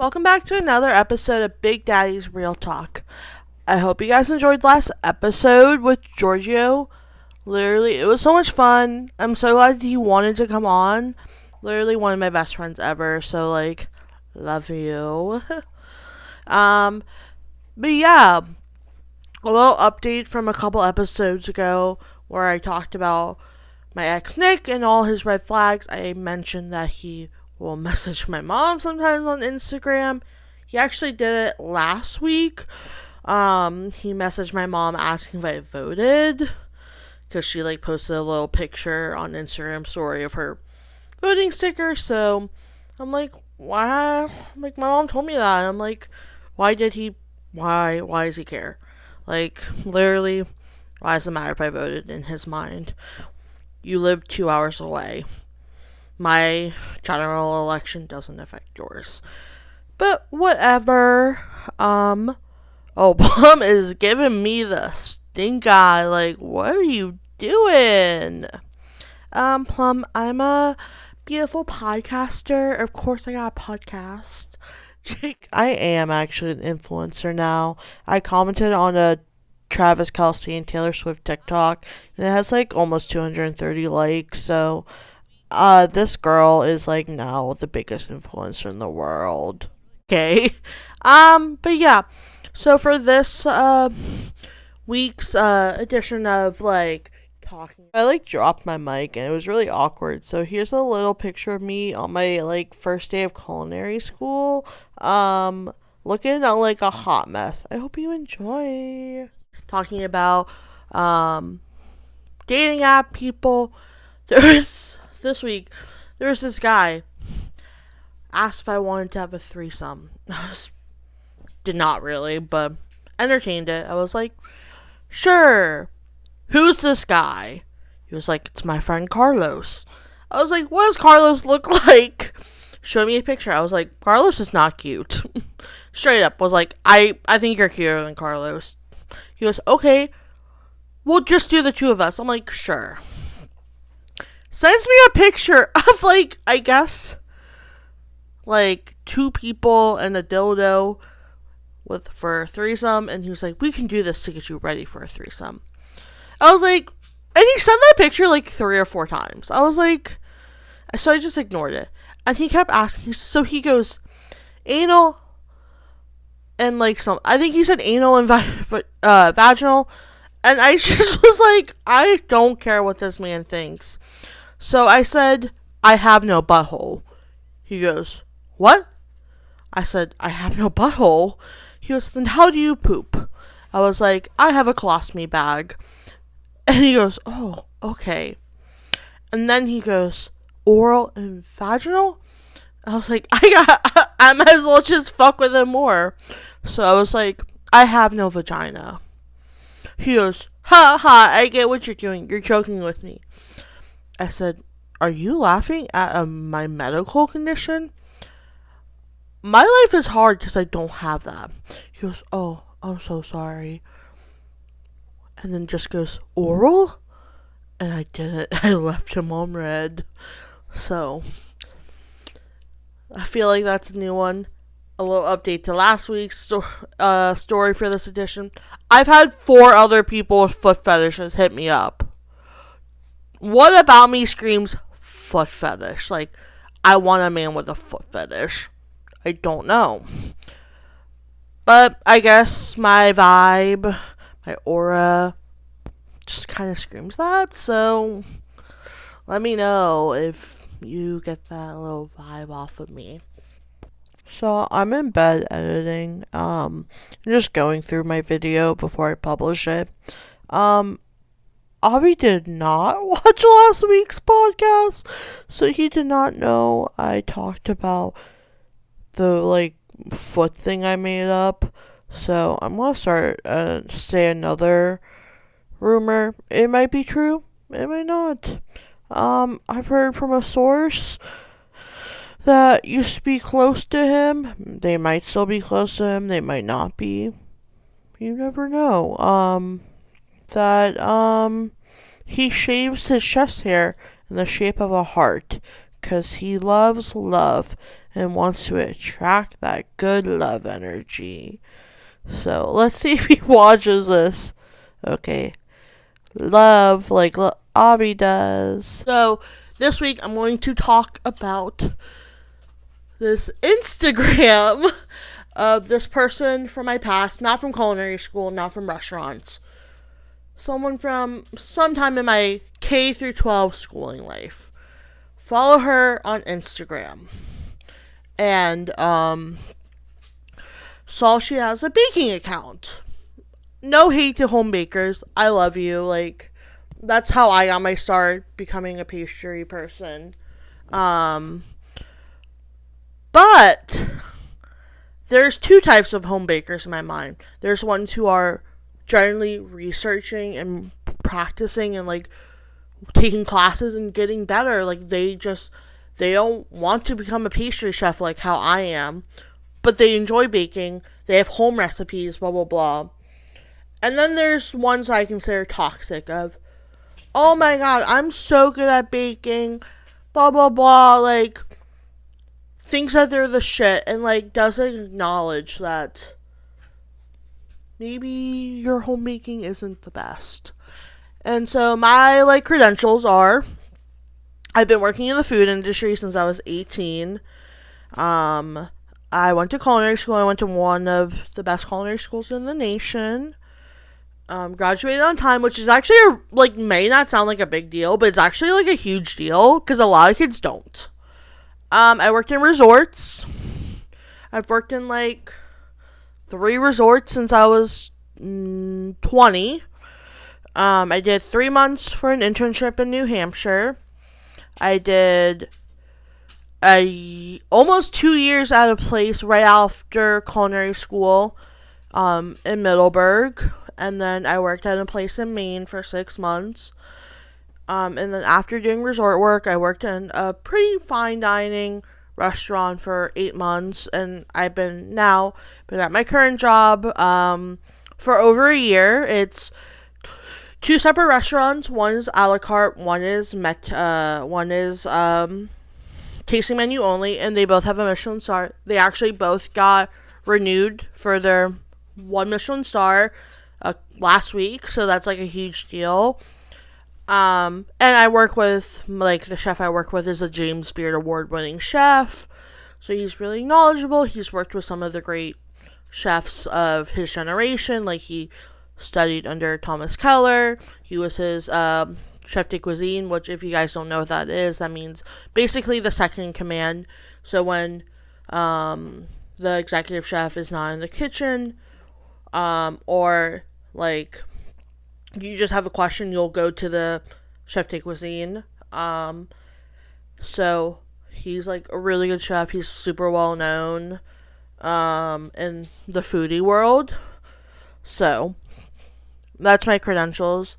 Welcome back to another episode of Big Daddy's Real Talk. I hope you guys enjoyed last episode with Giorgio. Literally, it was so much fun. I'm so glad he wanted to come on. Literally one of my best friends ever. So, love you. But yeah, a little update from a couple episodes ago where I talked about my ex Nick and all his red flags. I mentioned that he will message my mom sometimes on Instagram. He actually did it last week. He messaged my mom asking if I voted, because she posted a little picture on Instagram story of her voting sticker. So I'm like, why? My mom told me that. I'm like, why does he care? Literally, why does it matter if I voted? In his mind, you live 2 hours away. My general election doesn't affect yours. But whatever. Plum is giving me the stink eye. What are you doing? Plum, I'm a beautiful podcaster. Of course I got a podcast. I am actually an influencer now. I commented on a Travis Kelce and Taylor Swift TikTok, and it has almost 230 likes, so this girl is now the biggest influencer in the world. Okay. But yeah. So for this week's edition of talking, I dropped my mic and it was really awkward. So here's a little picture of me on my first day of culinary school. Looking at a hot mess. I hope you enjoy. Talking about dating app people. This week, there was this guy asked if I wanted to have a threesome. Did not really, but entertained it. I was like, sure. Who's this guy? He was like, it's my friend Carlos. I was like, what does Carlos look like? Show me a picture. I was like, Carlos is not cute. Straight up, was like, I think you're cuter than Carlos. He goes, okay, we'll just do the two of us. I'm like, sure. Sends me a picture of I guess two people and a dildo for a threesome, and he was like, we can do this to get you ready for a threesome. I was like, and he sent that picture 3 or 4 times. I was like, so I just ignored it, and he kept asking. So he goes, anal and I think he said anal and vaginal, and I just was like, I don't care what this man thinks. So I said, I have no butthole. He goes, what? I said, I have no butthole. He goes, then how do you poop? I was like, I have a colostomy bag. And he goes, oh, okay. And then he goes, oral and vaginal? I was like, I might as well just fuck with him more. So I was like, I have no vagina. He goes, ha ha, I get what you're doing. You're joking with me. I said, are you laughing at my medical condition? My life is hard because I don't have that. He goes, oh, I'm so sorry. And then just goes, oral? And I did it. I left him on red. So, I feel like that's a new one. A little update to last week's story for this edition. I've had 4 other people with foot fetishes hit me up. What about me screams foot fetish? I want a man with a foot fetish. I don't know. But I guess my vibe, my aura, just kind of screams that. So let me know if you get that little vibe off of me. So I'm in bed editing. Just going through my video before I publish it. Avi did not watch last week's podcast, so he did not know I talked about the foot thing I made up. So I'm gonna start say another rumor. It might be true, it might not. I've heard from a source that used to be close to him. They might still be close to him, they might not be. You never know. That he shaves his chest hair in the shape of a heart because he loves love and wants to attract that good love energy. So let's see if he watches this. Okay. Love like Abby does. So this week I'm going to talk about this Instagram of this person from my past, not from culinary school, not from restaurants. Someone from sometime in my K through 12 schooling life. Follow her on Instagram. And saw she has a baking account. No hate to home bakers. I love you. Like, that's how I got my start becoming a pastry person. But there's two types of home bakers in my mind. There's ones who are generally researching and practicing and like taking classes and getting better. Like they don't want to become a pastry chef like how I am, but they enjoy baking. They have home recipes, blah blah blah. And then there's ones I consider toxic of, oh my god, I'm so good at baking, blah blah blah, like thinks that they're the shit and like doesn't acknowledge that maybe your homemaking isn't the best. And so my like credentials are, I've been working in the food industry since I was 18. I went to culinary school. I went to one of the best culinary schools in the nation. Graduated on time, which is actually may not sound like a big deal, but it's actually like a huge deal because a lot of kids don't. I worked in resorts. I've worked in like 3 resorts since I was 20. I did 3 months for an internship in New Hampshire. I did almost 2 years at a place right after culinary school in Middleburg. And then I worked at a place in Maine for 6 months. And then after doing resort work, I worked in a pretty fine dining restaurant for 8 months. And I've been at my current job for over a year. It's 2 separate restaurants. One is a la carte. One is tasting menu only. And they both have a Michelin star. They actually both got renewed for their 1 Michelin star last week, so that's like a huge deal. And I work with, like, the chef I work with is a James Beard award-winning chef, so he's really knowledgeable. He's worked with some of the great chefs of his generation, like he studied under Thomas Keller. He was his chef de cuisine, which if you guys don't know what that is, that means basically the second in command. So when the executive chef is not in the kitchen, or like you just have a question, you'll go to the chef de cuisine. So he's like a really good chef. He's super well known in the foodie world. So that's my credentials.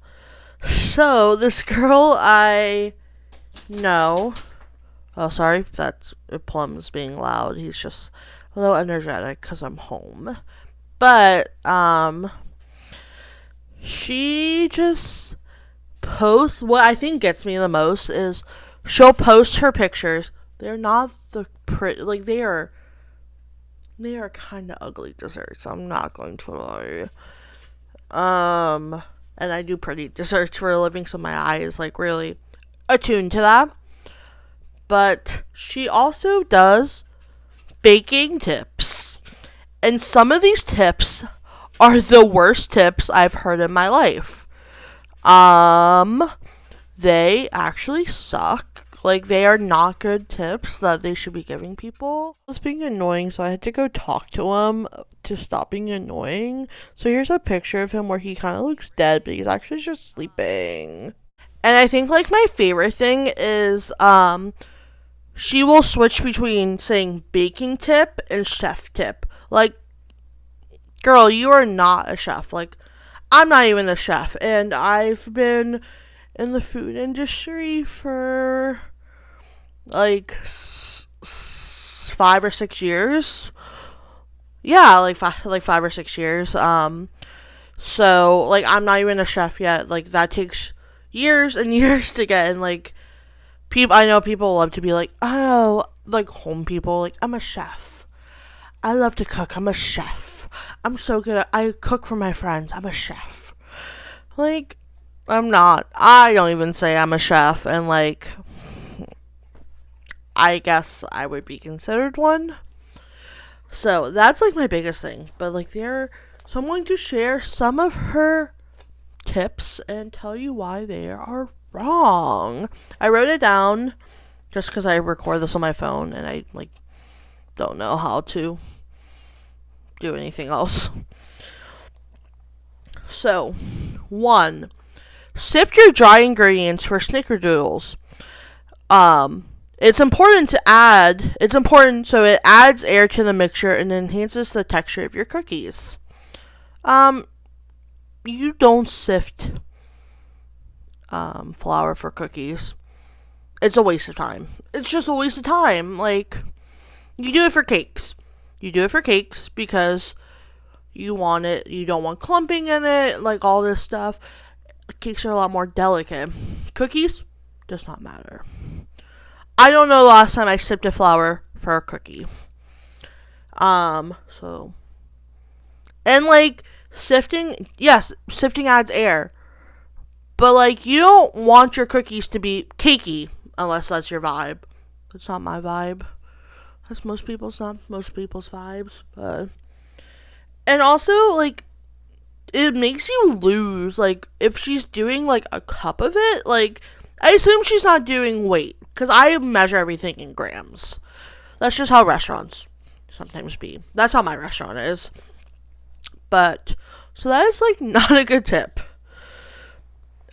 So this girl I know, oh sorry, that's Plum's being loud. He's just a little energetic because I'm home. But she just posts, what I think gets me the most is she'll post her pictures. They're not the pretty, like they are kind of ugly desserts. I'm not going to lie. And I do pretty desserts for a living, so my eye is like really attuned to that. But she also does baking tips. And some of these tips are the worst tips I've heard in my life. They actually suck. Like, they are not good tips that they should be giving people. It was being annoying, so I had to go talk to him to stop being annoying. So here's a picture of him where he kind of looks dead, but he's actually just sleeping. And I think, like, my favorite thing is, she will switch between saying baking tip and chef tip. Like, girl, you are not a chef. Like, I'm not even a chef. And I've been in the food industry for, like, 5 or 6 years. Yeah, like 5 or 6 years. So, like, I'm not even a chef yet. Like, that takes years and years to get. And, like, I know people love to be like, oh, like home people, like, I'm a chef. I love to cook. I'm a chef. I'm so good I cook for my friends. I'm a chef. Like, I'm not. I don't even say I'm a chef, and like, I guess I would be considered one. So that's like my biggest thing. But like, so I'm going to share some of her tips and tell you why they are wrong. I wrote it down just because I record this on my phone and I like don't know how to do anything else. So, 1. Sift your dry ingredients for snickerdoodles. It's important so it adds air to the mixture and enhances the texture of your cookies. You don't sift flour for cookies. It's a waste of time. It's just a waste of time. Like, you do it for cakes. You do it for cakes because you want it, you don't want clumping in it, like all this stuff. Cakes are a lot more delicate. Cookies does not matter. I don't know the last time I sipped a flour for a cookie. So, and like sifting adds air. But like, you don't want your cookies to be cakey unless that's your vibe. That's not my vibe. That's most people's vibes, but and also like it makes you lose. Like, if she's doing like a cup of it, like, I assume she's not doing weight because I measure everything in grams. That's just how restaurants sometimes be. That's how my restaurant is. But so that is like not a good tip.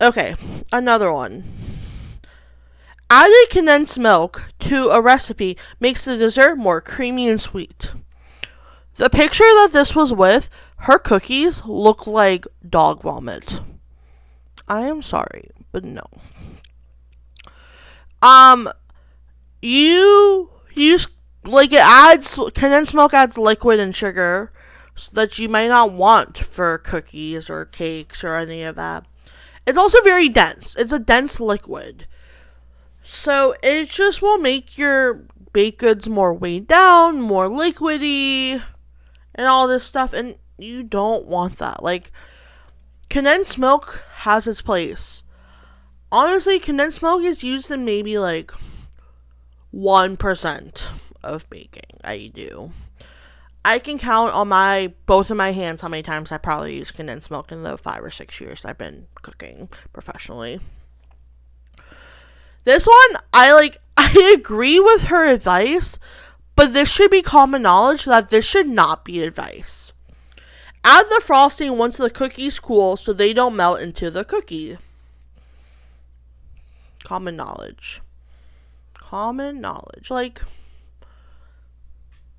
Okay, another one. Adding condensed milk to a recipe makes the dessert more creamy and sweet. The picture that this was with, her cookies look like dog vomit. I am sorry, but no. You use, like, condensed milk adds liquid and sugar so that you might not want for cookies or cakes or any of that. It's also very dense. It's a dense liquid. So it just will make your baked goods more weighed down, more liquidy, and all this stuff. And you don't want that. Like, condensed milk has its place. Honestly, condensed milk is used in maybe like 1% of baking I do. I can count on both of my hands how many times I probably used condensed milk in the 5 or 6 years I've been cooking professionally. This one, I agree with her advice, but this should be common knowledge that this should not be advice. Add the frosting once the cookies cool so they don't melt into the cookie. Common knowledge. Like,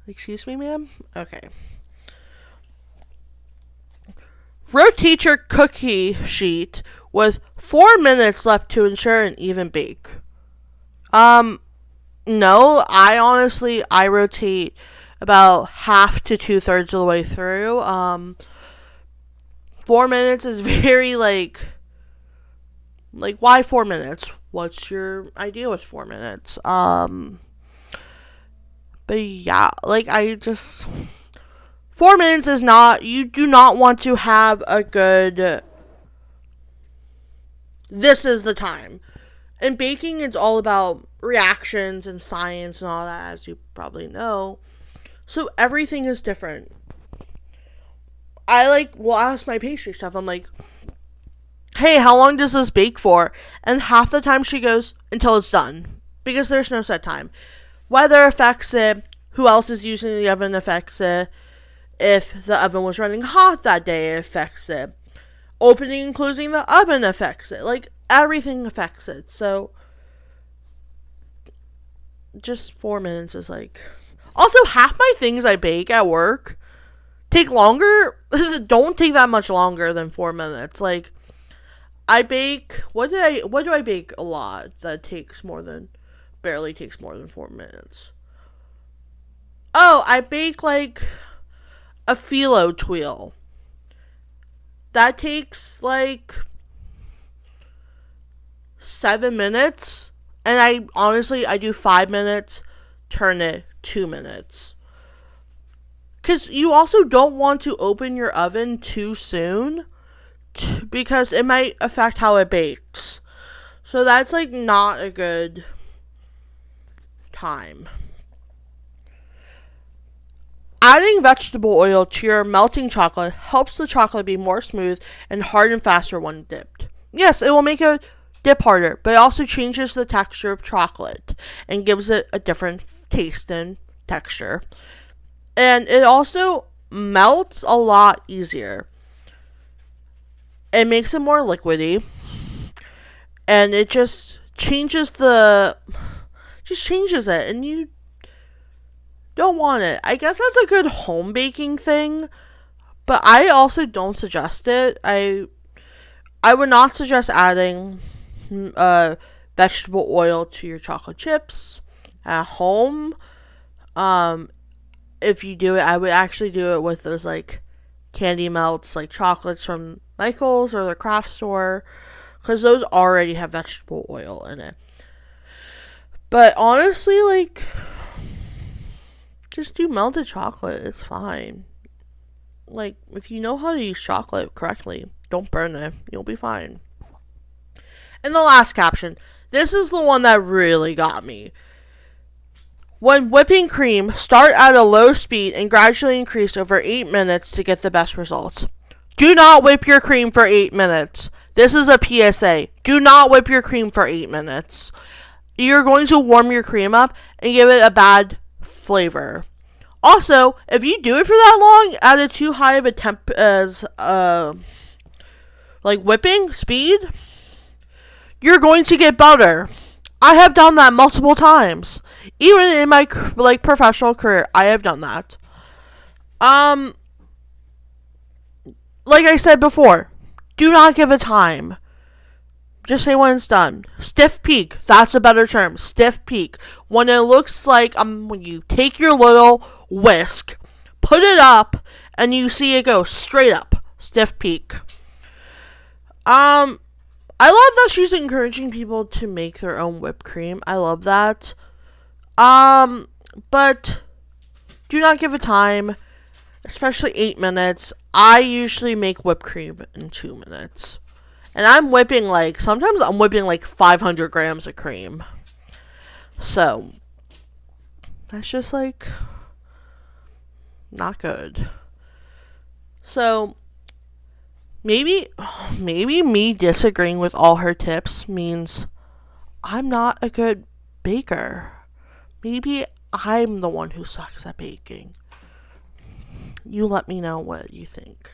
excuse me, ma'am? Okay. Rotate your cookie sheet with 4 minutes left to ensure an even bake. No, I rotate about half to 2/3 of the way through. 4 minutes is very like, why 4 minutes? What's your idea with 4 minutes? But yeah, 4 minutes is not, you do not want to have a good, this is the time. In baking, it's all about reactions and science and all that, as you probably know. So everything is different. I will ask my pastry chef, I'm like, hey, how long does this bake for? And half the time she goes, until it's done. Because there's no set time. Weather affects it. Who else is using the oven affects it. If the oven was running hot that day, it affects it. Opening and closing the oven affects it. Everything affects it. So, just 4 minutes is Also, half my things I bake at work take longer. Don't take that much longer than 4 minutes. I bake, what do I bake a lot that barely takes more than 4 minutes? Oh, I bake a phyllo twirl. That takes 7 minutes. And I do 5 minutes turn it 2 minutes. Because you also don't want to open your oven too soon because it might affect how it bakes. So that's like not a good time. Adding vegetable oil to your melting chocolate helps the chocolate be more smooth and harden faster when dipped. Yes, it will make it dip harder, but it also changes the texture of chocolate and gives it a different taste and texture. And it also melts a lot easier. It makes it more liquidy. And it just changes it. And you don't want it. I guess that's a good home baking thing. But I also don't suggest it. I would not suggest adding vegetable oil to your chocolate chips at home. If you do it, I would actually do it with those like candy melts, like chocolates from Michael's or the craft store, because those already have vegetable oil in it. But honestly, like, just do melted chocolate. It's fine. Like, if you know how to use chocolate correctly, don't burn it. You'll be fine. And the last caption. This is the one that really got me. When whipping cream, start at a low speed and gradually increase over 8 minutes to get the best results. Do not whip your cream for 8 minutes. This is a PSA. Do not whip your cream for 8 minutes. You're going to warm your cream up and give it a bad flavor. Also, if you do it for that long at a too high of a temp as like whipping speed, you're going to get butter. I have done that multiple times. Even in my like professional career, I have done that. Like I said before, do not give it time. Just say when it's done. Stiff peak. That's a better term. Stiff peak. When it looks like when you take your little whisk, put it up, and you see it go straight up. Stiff peak. I love that she's encouraging people to make their own whipped cream. I love that. But do not give it time, especially 8 minutes. I usually make whipped cream in 2 minutes. And sometimes I'm whipping like 500 grams of cream. So, that's just like, not good. So, maybe me disagreeing with all her tips means I'm not a good baker. Maybe I'm the one who sucks at baking. You let me know what you think.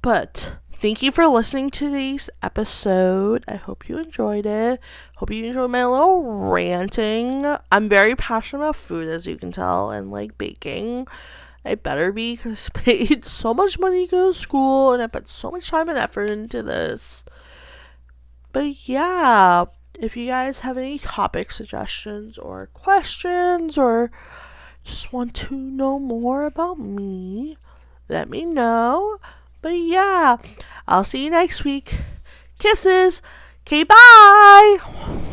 But thank you for listening to today's episode. I hope you enjoyed it. Hope you enjoyed my little ranting. I'm very passionate about food, as you can tell, and like baking. I better be, because I paid so much money to go to school and I put so much time and effort into this. But yeah, if you guys have any topic suggestions or questions or just want to know more about me, let me know. But yeah, I'll see you next week. Kisses. Okay, bye.